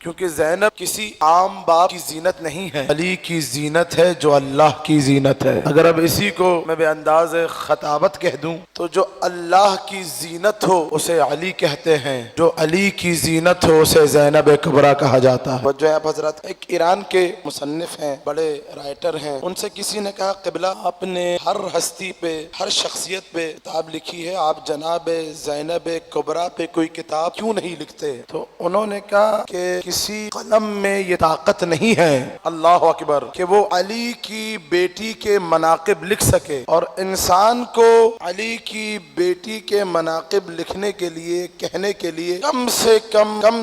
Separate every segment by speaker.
Speaker 1: کیونکہ زینب کسی عام باپ کی زینت نہیں ہے، علی کی زینت ہے جو اللہ کی زینت ہے۔ اگر اب اسی کو میں بے انداز خطابت کہہ دوں تو جو اللہ کی زینت ہو اسے علی کہتے ہیں، جو علی کی زینت ہو اسے زینب کبریٰ کہا جاتا ہے۔ جو آپ حضرات ایک ایران کے مصنف ہیں، بڑے رائٹر ہیں، ان سے کسی نے کہا قبلہ آپ نے ہر ہستی پہ، ہر شخصیت پہ کتاب لکھی ہے، آپ جناب زینب کبریٰ پہ کوئی کتاب کیوں نہیں لکھتے؟ تو انہوں نے کہا کہ کسی قلم میں یہ طاقت نہیں ہے، اللہ اکبر، کہ وہ علی کی بیٹی کے مناقب لکھ سکے، اور انسان کو علی کی بیٹی کے مناقب لکھنے کے لیے، کہنے کے لیے کم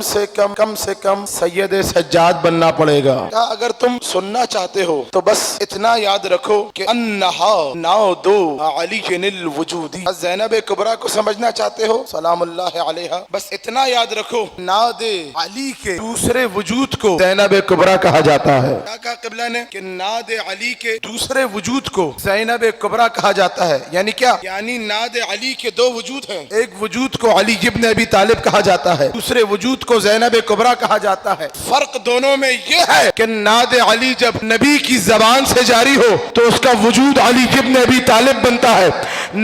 Speaker 1: سے کم سید سجاد بننا پڑے گا۔ کہا اگر تم سننا چاہتے ہو تو بس اتنا یاد رکھو کہ انہا نعود علی الوجودی، زینب کبریٰ کو سمجھنا چاہتے ہو سلام اللہ علیہا، بس اتنا یاد رکھو نعد علی کے دوسرے وجود کو زینب کبریٰ کہا جاتا ہے۔ کیا کہا قبلہ نے کہ نعد علی کے دوسرے وجود کو زینب کبریٰ کہا جاتا ہے، یعنی کیا؟ یعنی نعد علی کے دو وجود ہیں، ایک وجود کو علی ابن ابی طالب کہا جاتا ہے، دوسرے وجود کو زینب کبریٰ کہا جاتا ہے۔ فرق دونوں میں یہ ہے کہ نعد علی جب نبی کی زبان سے جاری ہو تو اس کا وجود علی ابن ابی طالب بنتا ہے،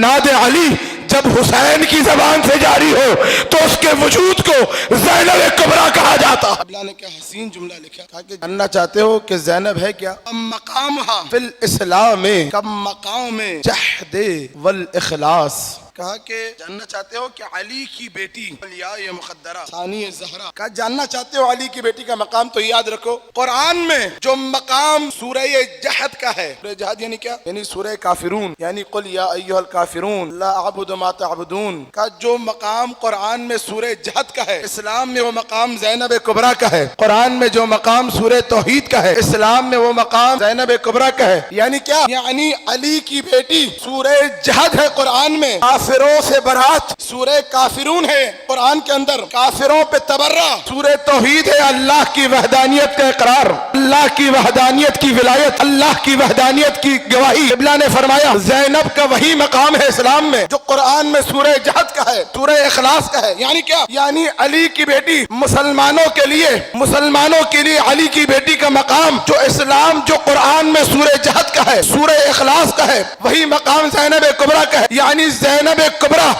Speaker 1: نعد علی جب حسین کی زبان سے جاری ہو تو اس کے وجود کو زینب کبریٰ کہا جاتا ہے۔ اللہ نے کیا حسین جملہ لکھا، کہا کہ جاننا چاہتے ہو کہ زینب ہے کیا؟ مقامہا فی الاسلام کم مقام جہد والاخلاص، کہا کہ جاننا چاہتے ہو کہ علی کی بیٹی الیاء مقدرہ ثانی زہرا، کہا جاننا چاہتے ہو علی کی بیٹی کا مقام تو یاد رکھو قرآن میں جو مقام سورہ جہد کا ہے، سورہ جہد یعنی کیا؟ یعنی سورہ کافرون، یعنی قل یا ایھا الکافرون لا اعبد ما تعبدون کا جو مقام قرآن میں سورہ جہد کا ہے، اسلام میں وہ مقام زینب کبریٰ کا ہے۔ قرآن میں جو مقام سورہ توحید کا ہے، اسلام میں وہ مقام زینب کبریٰ کا ہے۔ یعنی کیا؟ یعنی علی کی بیٹی سورہ جہد ہے قرآن میں، کافروں سے برات سورہ کافرون ہے قرآن کے اندر، کافروں پہ تبرہ سورہ توحید ہے، اللہ کی وحدانیت کا اقرار، اللہ کی وحدانیت کی ولایت، اللہ کی وحدانیت کی گواہی۔ قبلہ نے فرمایا زینب کا وہی مقام ہے اسلام میں جو قرآن میں سورہ جہد کا ہے، سورہ اخلاص کا ہے۔ یعنی کیا؟ یعنی علی کی بیٹی مسلمانوں کے لیے علی کی بیٹی کا مقام جو اسلام، جو قرآن میں سورہ جہد کا ہے، سورہ اخلاص کا ہے، وہی مقام زینب کبریٰ کا ہے۔ یعنی زینب کبریٰ